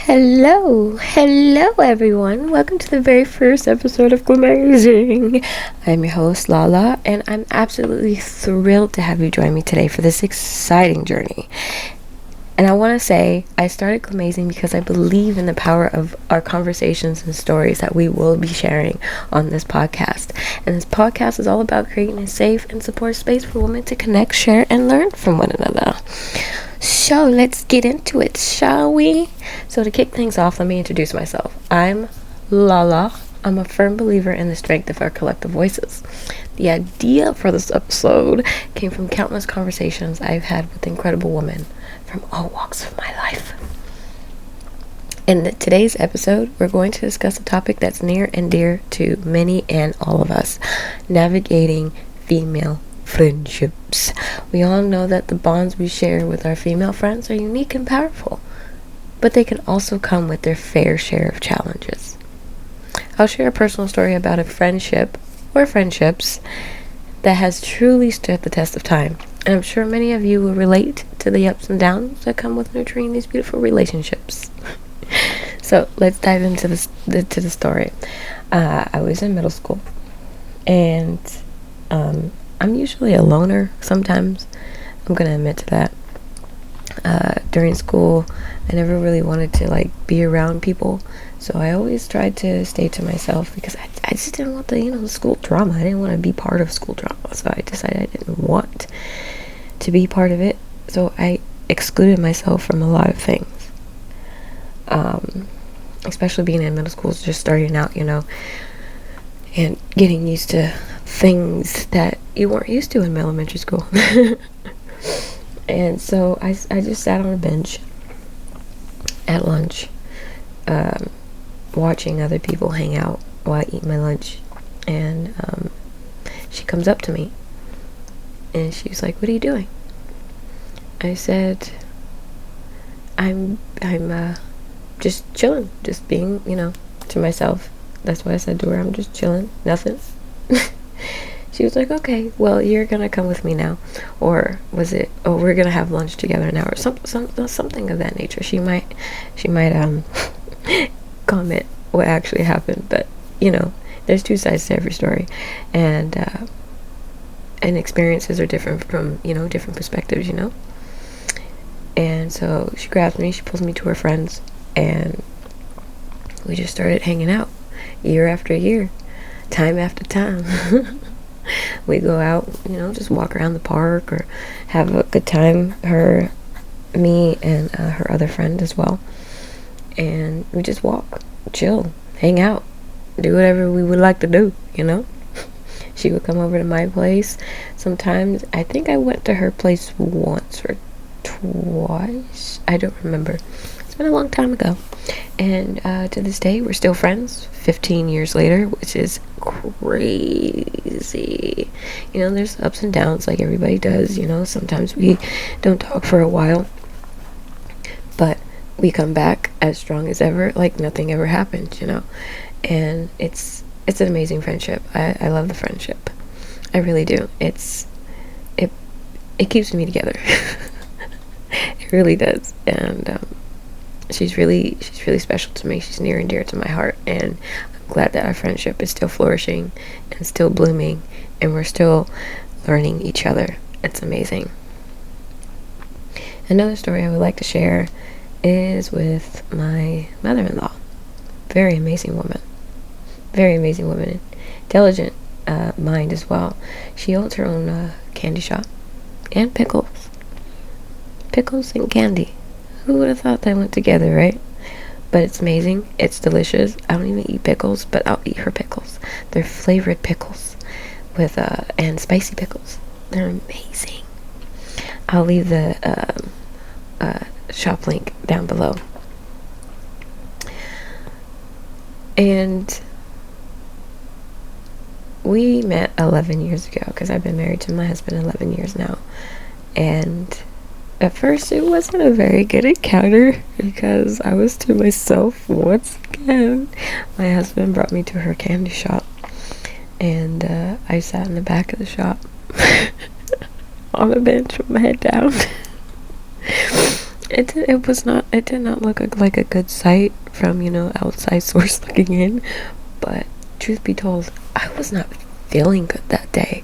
Hello everyone. Welcome to the very first episode of Glamazing. I'm your host Lala, and I'm absolutely thrilled to have you join me today for this exciting journey. And I want to say I started Glamazing because I believe in the power of our conversations and stories that we will be sharing on this podcast. And this podcast is all about creating a safe and supportive space for women to connect, share, and learn from one another. So let's get into it, shall we? So to kick things off, let me introduce myself. I'm Lala. I'm a firm believer in the strength of our collective voices. The idea for this episode came from countless conversations I've had with incredible women from all walks of my life. In today's episode, we're going to discuss a topic that's near and dear to many and all of us: navigating female friendships. We all know that the bonds we share with our female friends are unique and powerful, but they can also come with their fair share of challenges. I'll share a personal story about a friendship or friendships that has truly stood the test of time, and I'm sure many of you will relate to the ups and downs that come with nurturing these beautiful relationships. So let's dive into the story. I was in middle school, and I'm usually a loner sometimes. I'm going to admit to that. During school, I never really wanted to be around people, so I always tried to stay to myself because I just didn't want the school drama. I didn't want to be part of school drama, so I decided I didn't want to be part of it, so I excluded myself from a lot of things. Especially being in middle school, just starting out, and getting used to things that you weren't used to in elementary school. And so I just sat on a bench at lunch, watching other people hang out while I eat my lunch, and she comes up to me and she was like, "What are you doing?" I said, I'm just chilling, just being, to myself. That's what I said to her. I'm just chilling, nothing. She was like, "Okay, well, you're gonna come with me now," or was it, "Oh, we're gonna have lunch together now," or something of that nature. She might comment what actually happened, but there's two sides to every story, and experiences are different from different perspectives, And so she grabs me, she pulls me to her friends, and we just started hanging out year after year, time after time. We go out, just walk around the park or have a good time, her, me, and her other friend as well. And we just walk, chill, hang out, do whatever we would like to do, She would come over to my place. Sometimes, I think I went to her place once or twice. I don't remember. It's been a long time ago. And to this day, we're still friends 15 years later, which is crazy. There's ups and downs like everybody does. Sometimes we don't talk for a while, but we come back as strong as ever, like nothing ever happened, And it's an amazing friendship. I love the friendship. I really do. It keeps me together. It really does. And she's really special to me. She's near and dear to my heart, and I'm glad that our friendship is still flourishing and still blooming, and we're still learning each other. It's amazing. Another story I would like to share is with my mother-in-law. Very amazing woman. Intelligent mind as well. She owns her own candy shop and pickles and candy. Who would have thought they went together, right? But it's amazing. It's delicious. I don't even eat pickles, but I'll eat her pickles. They're flavored pickles with and spicy pickles. They're amazing. I'll leave the shop link down below. And we met 11 years ago, because I've been married to my husband 11 years now. And at first, it wasn't a very good encounter because I was to myself once again. My husband brought me to her candy shop, and I sat in the back of the shop on a bench with my head down. It did not look like a good sight from, outside source looking in. But truth be told, I was not feeling good that day.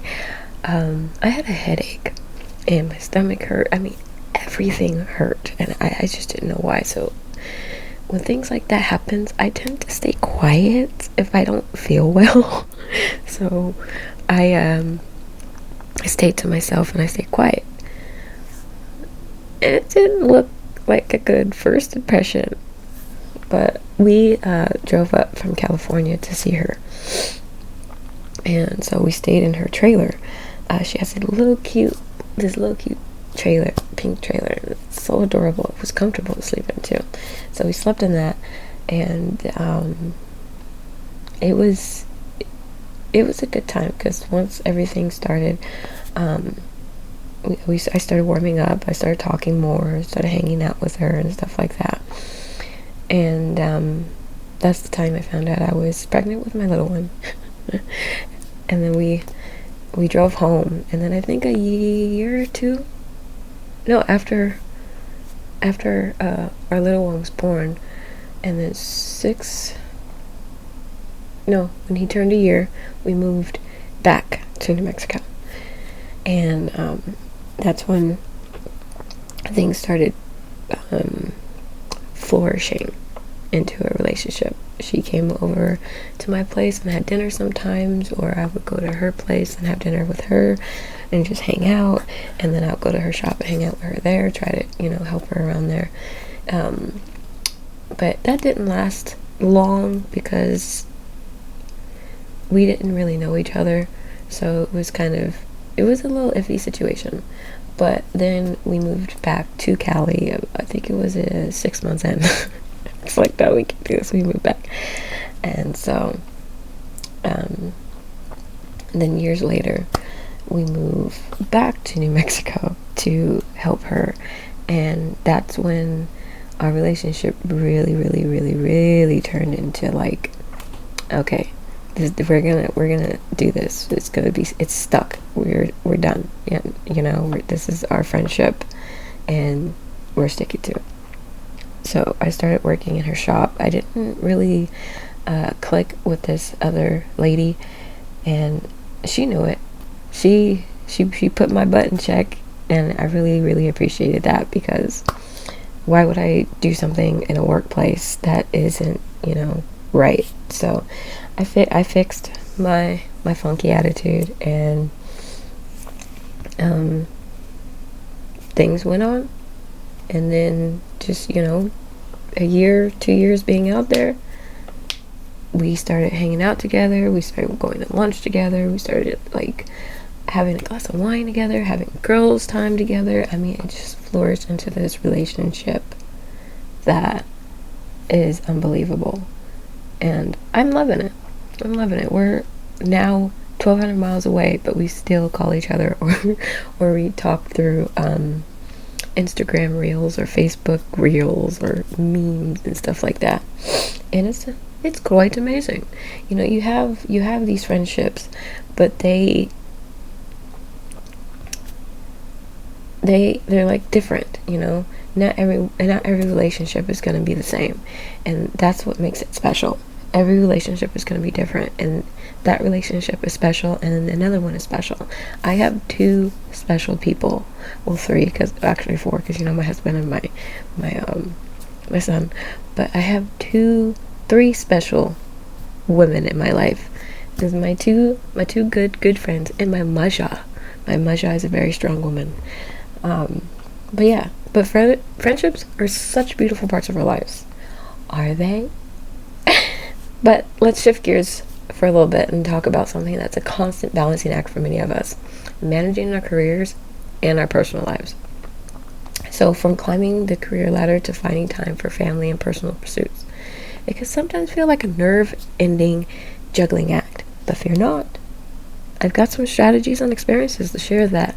I had a headache and my stomach hurt. I mean, everything hurt, and I just didn't know why. So when things like that happens, I tend to stay quiet if I don't feel well. So I stayed to myself and I stayed quiet. And it didn't look like a good first impression, but we drove up from California to see her, and so we stayed in her trailer. She has this little cute trailer, pink trailer, and it's so adorable. It was comfortable to sleep in too. So we slept in that, and it was a good time, because once everything started, I started warming up. I started talking more, started hanging out with her and stuff like that. And that's the time I found out I was pregnant with my little one. And then we drove home, and then I think a year or two, no, after our little one was born, and then when he turned a year, we moved back to New Mexico. And that's when things started flourishing into a relationship. She came over to my place and had dinner sometimes, or I would go to her place and have dinner with her and just hang out, and then I'll go to her shop and hang out with her there, try to help her around there. But that didn't last long, because we didn't really know each other, so it was a little iffy situation. But then we moved back to Cali. I think it was 6 months in. It's like, no, we can't do this. We moved back. And so then years later, we moved back to New Mexico to help her. And that's when our relationship really, really, really, really turned into like, okay, we're gonna do this. It's stuck. We're done. Yeah, this is our friendship, and we're sticking to it. So I started working in her shop. I didn't really click with this other lady, and she knew it. She put my butt in check, and I really, really appreciated that, because why would I do something in a workplace that isn't, right? So I fixed my funky attitude, and things went on. And then just, a year, 2 years being out there, we started hanging out together. We started going to lunch together. We started like having a glass of wine together, having girls' time together. I mean, it just flourished into this relationship that is unbelievable. And I'm loving it. We're now 1,200 miles away, but we still call each other, or we talk through Instagram reels or Facebook reels or memes and stuff like that. And it's quite amazing. You have these friendships, but they're like different. Not every relationship is going to be the same, and that's what makes it special. Every relationship is going to be different, and that relationship is special, and then another one is special. I have 2 special people, well, 3, actually 4, because my husband and my son. But I have 3 special women in my life. There's my two good friends, and my Maja. My Maja is a very strong woman. But yeah, friendships are such beautiful parts of our lives. Are they? But let's shift gears for a little bit and talk about something that's a constant balancing act for many of us: managing our careers and our personal lives. So from climbing the career ladder to finding time for family and personal pursuits, it can sometimes feel like a nerve-ending juggling act. But fear not. I've got some strategies and experiences to share that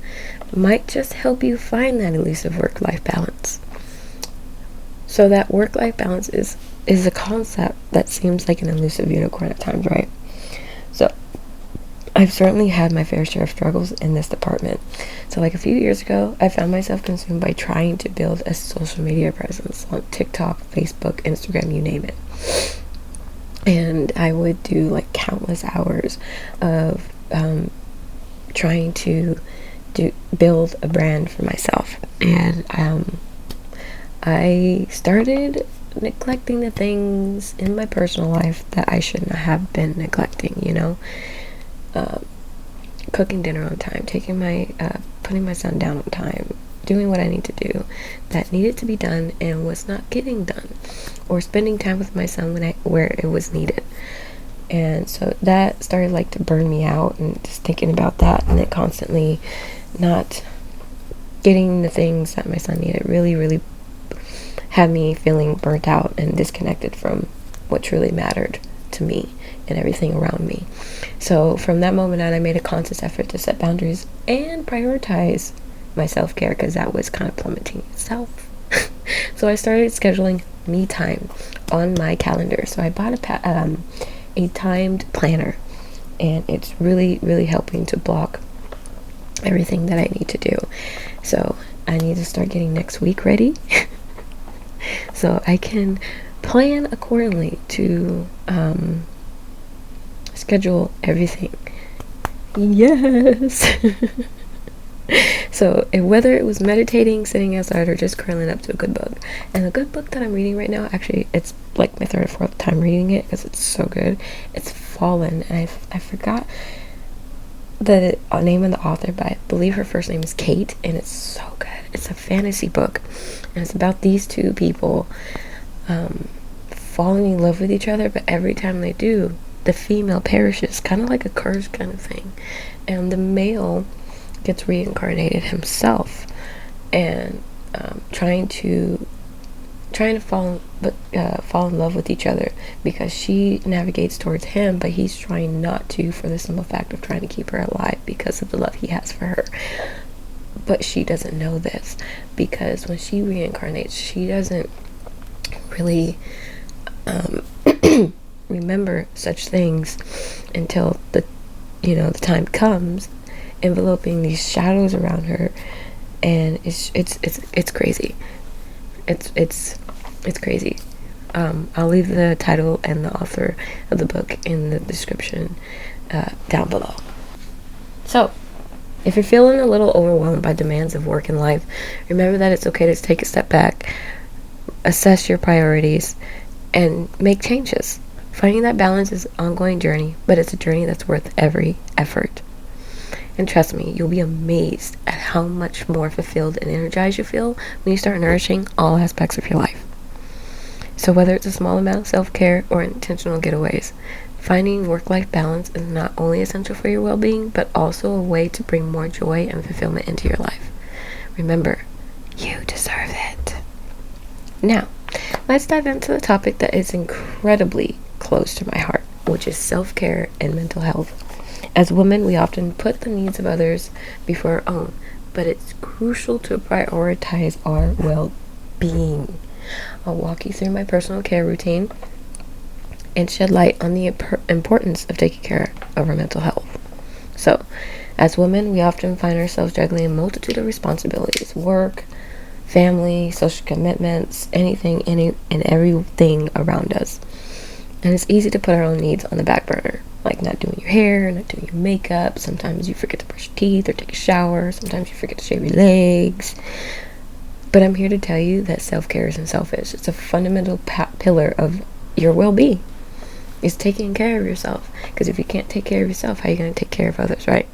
might just help you find that elusive work-life balance. So that work-life balance is a concept that seems like an elusive unicorn at times, right? So I've certainly had my fair share of struggles in this department. So like a few years ago, I found myself consumed by trying to build a social media presence on TikTok, Facebook, Instagram, you name it. And I would do like countless hours of trying to build a brand for myself. And I started neglecting the things in my personal life that I shouldn't have been neglecting, cooking dinner on time, putting my son down on time, doing what I need to do that needed to be done and was not getting done, or spending time with my son where it was needed. And so that started like to burn me out, and just thinking about that and then constantly not getting the things that my son needed really had me feeling burnt out and disconnected from what truly mattered to me and everything around me. So from that moment on, I made a conscious effort to set boundaries and prioritize my self-care, because that was kind of plummeting itself. So I started scheduling me time on my calendar. So I bought a timed planner, and it's really helping to block everything that I need to do. So I need to start getting next week ready so I can plan accordingly to schedule everything. Yes. So whether it was meditating, sitting outside, or just curling up to a good book. And the good book that I'm reading right now, actually it's like my third or fourth time reading it because it's so good. It's Fallen, and I forgot the name of the author, but I believe her first name is Kate, and it's so good. It's a fantasy book, and it's about these two people falling in love with each other, but every time they do, the female perishes, kind of like a curse kind of thing, and the male gets reincarnated himself, and trying to fall in love with each other, because she navigates towards him, but he's trying not to, for the simple fact of trying to keep her alive because of the love he has for her. But she doesn't know this, because when she reincarnates, she doesn't really remember such things until the time comes, enveloping these shadows around her, and it's crazy. It's crazy. I'll leave the title and the author of the book in the description down below. So, if you're feeling a little overwhelmed by demands of work and life, remember that it's okay to take a step back, assess your priorities, and make changes. Finding that balance is an ongoing journey, but it's a journey that's worth every effort. And trust me, you'll be amazed at how much more fulfilled and energized you feel when you start nourishing all aspects of your life. So whether it's a small amount of self-care or intentional getaways, finding work-life balance is not only essential for your well-being, but also a way to bring more joy and fulfillment into your life. Remember, you deserve it. Now, let's dive into the topic that is incredibly close to my heart, which is self-care and mental health. As women, we often put the needs of others before our own, but it's crucial to prioritize our well-being. I'll walk you through my personal care routine and shed light on the importance of taking care of our mental health. So, as women, we often find ourselves juggling a multitude of responsibilities: work, family, social commitments, anything and everything around us. And it's easy to put our own needs on the back burner, like not doing your hair, not doing your makeup. Sometimes you forget to brush your teeth or take a shower. Sometimes you forget to shave your legs. But I'm here to tell you that self-care isn't selfish. It's a fundamental pillar of your well-being. It's taking care of yourself. Because if you can't take care of yourself, how are you going to take care of others, right?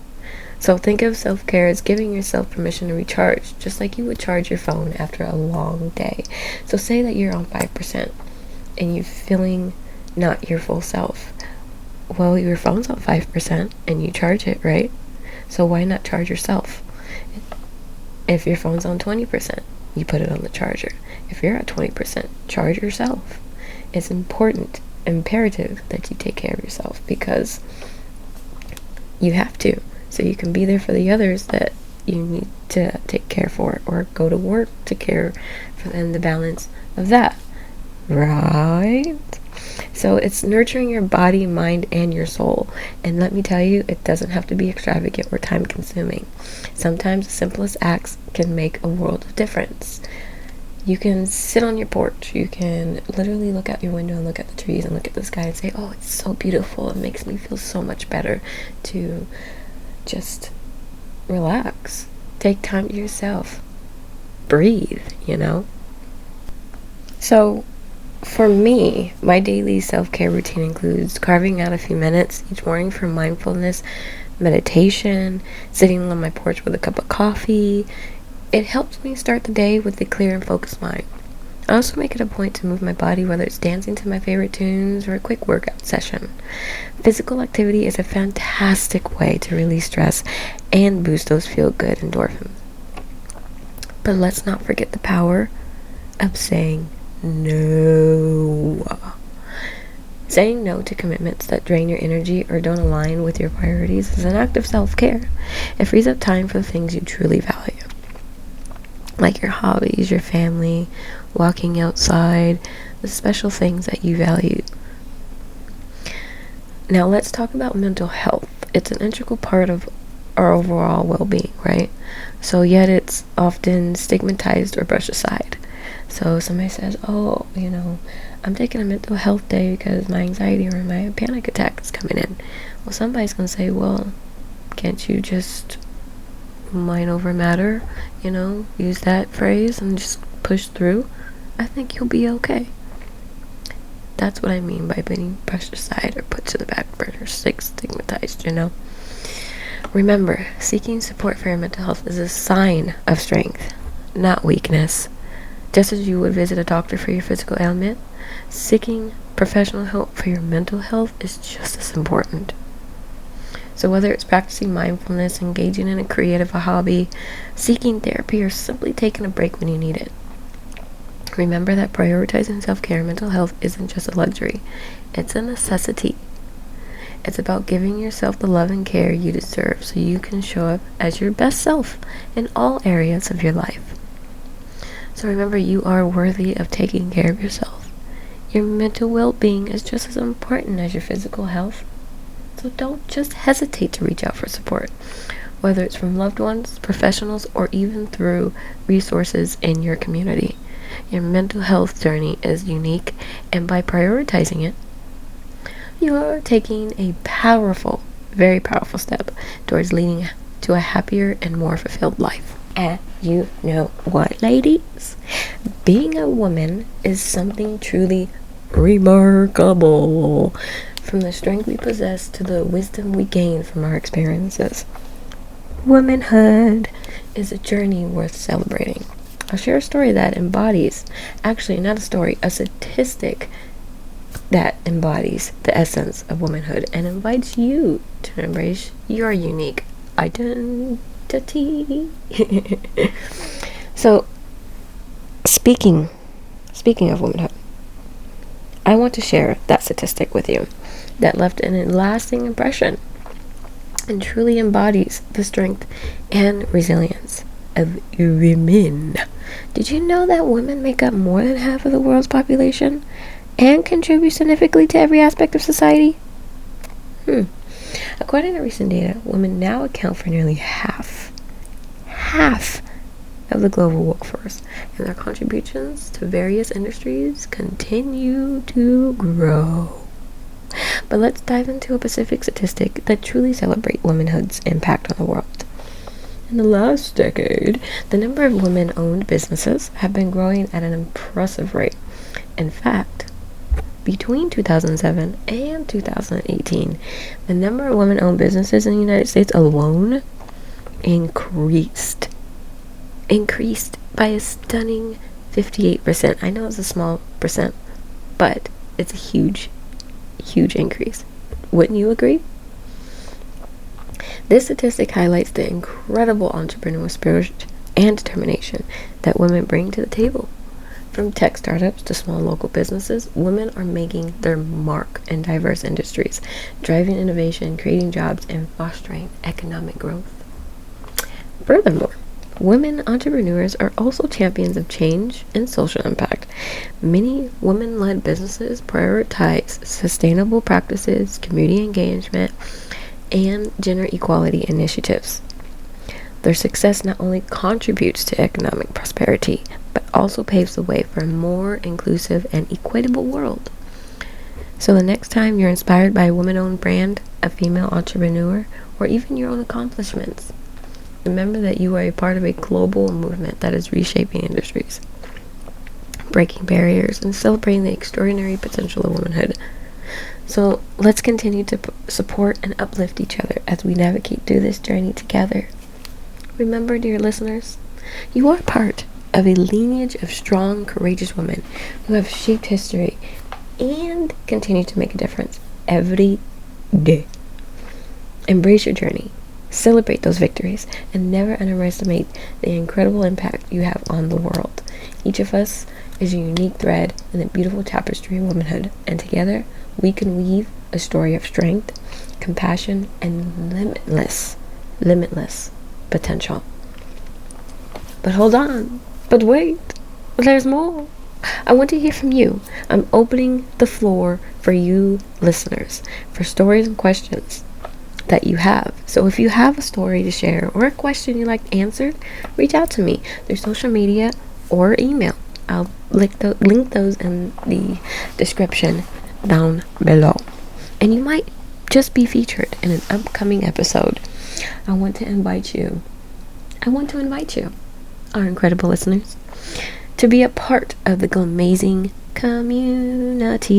So think of self-care as giving yourself permission to recharge, just like you would charge your phone after a long day. So say that you're on 5% and you're feeling not your full self. Well, your phone's on 5% and you charge it, right? So why not charge yourself? If your phone's on 20%, you put it on the charger. If you're at 20%, charge yourself. It's imperative that you take care of yourself, because you have to, so you can be there for the others that you need to take care for, or go to work to care for them, the balance of that, right? So it's nurturing your body, mind, and your soul. And let me tell you, it doesn't have to be extravagant or time consuming. Sometimes the simplest acts can make a world of difference. You can sit on your porch. You can literally look out your window and look at the trees and look at the sky and say, oh, it's so beautiful. It makes me feel so much better to just relax. Take time to yourself. Breathe, So, for me, my daily self-care routine includes carving out a few minutes each morning for mindfulness, meditation, sitting on my porch with a cup of coffee. It helps me start the day with a clear and focused mind. I also make it a point to move my body, whether it's dancing to my favorite tunes or a quick workout session. Physical activity is a fantastic way to release stress and boost those feel-good endorphins. But let's not forget the power of saying no. Saying no to commitments that drain your energy or don't align with your priorities is an act of self-care. It frees up time for the things you truly value, like your hobbies, your family, walking outside, the special things that you value. Now let's talk about mental health. It's an integral part of our overall well-being, right? So yet it's often stigmatized or brushed aside. So somebody says, oh, I'm taking a mental health day because my anxiety or my panic attack is coming in. Well, somebody's going to say, well, can't you just mind over matter, use that phrase and just push through? I think you'll be okay. That's what I mean by being brushed aside or put to the back burner, stigmatized, Remember, seeking support for your mental health is a sign of strength, not weakness. Just as you would visit a doctor for your physical ailment, seeking professional help for your mental health is just as important. So whether it's practicing mindfulness, engaging in a creative hobby, seeking therapy, or simply taking a break when you need it, remember that prioritizing self-care and mental health isn't just a luxury. It's a necessity. It's about giving yourself the love and care you deserve so you can show up as your best self in all areas of your life. So remember, you are worthy of taking care of yourself. Your mental well-being is just as important as your physical health. So don't just hesitate to reach out for support, whether it's from loved ones, professionals, or even through resources in your community. Your mental health journey is unique, and by prioritizing it, you're taking a powerful, very powerful step towards leading to a happier and more fulfilled life. And you know what, ladies? Being a woman is something truly remarkable. From the strength we possess to the wisdom we gain from our experiences. Womanhood is a journey worth celebrating. I'll share a story that embodies, actually not a story, a statistic that embodies the essence of womanhood and invites you to embrace your unique identity. So, speaking of womanhood, I want to share that statistic with you that left a lasting impression and truly embodies the strength and resilience of women. Did you know that women make up more than half of the world's population and contribute significantly to every aspect of society? According to recent data, women now account for nearly half of the global workforce, and their contributions to various industries continue to grow. But let's dive into a specific statistic that truly celebrates womanhood's impact on the world. In the last decade, the number of women-owned businesses have been growing at an impressive rate. In fact, between 2007 and 2018, the number of women-owned businesses in the United States alone increased by a stunning 58%. I know it's a small percent, but it's a huge increase. Wouldn't you agree? This statistic highlights the incredible entrepreneurial spirit and determination that women bring to the table. From tech startups to small local businesses, women are making their mark in diverse industries, driving innovation, creating jobs, and fostering economic growth. Furthermore, Women entrepreneurs are also champions of change and social impact. Many women-led businesses prioritize sustainable practices, community engagement, and gender equality initiatives. Their success not only contributes to economic prosperity, but also paves the way for a more inclusive and equitable world. So the next time you're inspired by a woman-owned brand, a female entrepreneur, or even your own accomplishments, remember that you are a part of a global movement that is reshaping industries, breaking barriers, and celebrating the extraordinary potential of womanhood. So let's continue to support and uplift each other as we navigate through this journey together. Remember, dear listeners, you are part of a lineage of strong, courageous women who have shaped history and continue to make a difference every day. Embrace your journey, celebrate those victories, and never underestimate the incredible impact you have on the world. Each of us is a unique thread in the beautiful tapestry of womanhood, and together we can weave a story of strength, compassion, and limitless potential. But hold on, but wait, there's more. I want to hear from you. I'm opening the floor for you listeners, for stories and questions that you have. So if you have a story to share or a question you'd like answered, reach out to me through social media or email. I'll link those in the description down below. And you might just be featured in an upcoming episode. I want to invite you, our incredible listeners, to be a part of the Glamazing community.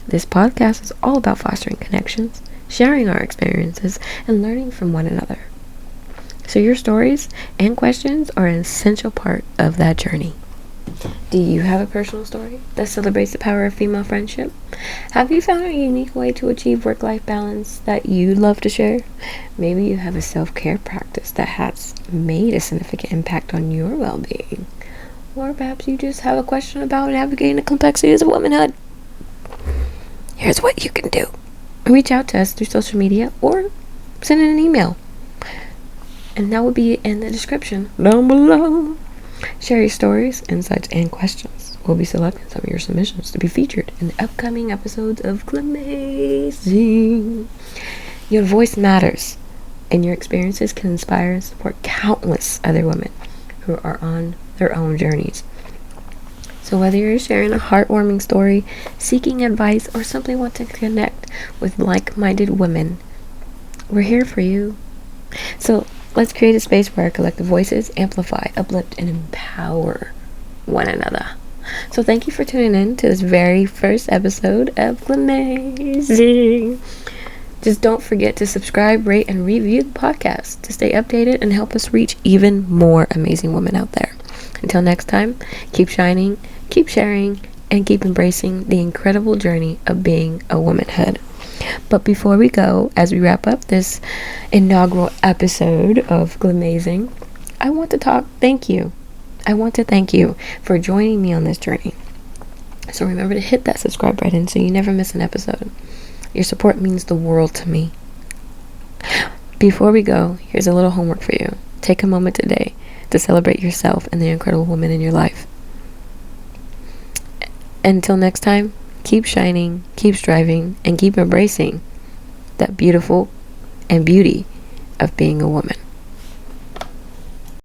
This podcast is all about fostering connections, sharing our experiences, and learning from one another. So your stories and questions are an essential part of that journey. Do you have a personal story that celebrates the power of female friendship? Have you found a unique way to achieve work-life balance that you'd love to share? Maybe you have a self-care practice that has made a significant impact on your well-being. Or perhaps you just have a question about navigating the complexities of womanhood. Here's what you can do. Reach out to us through social media or send in an email. And that will be in the description down below. Share your stories, insights, and questions. We'll be selecting some of your submissions to be featured in the upcoming episodes of Glamazing. Your voice matters, and your experiences can inspire and support countless other women who are on their own journeys. So whether you're sharing a heartwarming story, seeking advice, or simply want to connect with like-minded women, we're here for you. So let's create a space where our collective voices amplify, uplift, and empower one another. So thank you for tuning in to this very first episode of Glamazing. Just don't forget to subscribe, rate, and review the podcast to stay updated and help us reach even more amazing women out there. Until next time, keep shining, keep sharing, and keep embracing the incredible journey of being a womanhood. But before we go, as we wrap up this inaugural episode of Glamazing, I want to thank you for joining me on this journey. So remember to hit that subscribe button so you never miss an episode. Your support means the world to me. Before we go, here's a little homework for you. Take a moment today to celebrate yourself and the incredible woman in your life. Until next time, keep shining, keep striving, and keep embracing that beautiful and beauty of being a woman.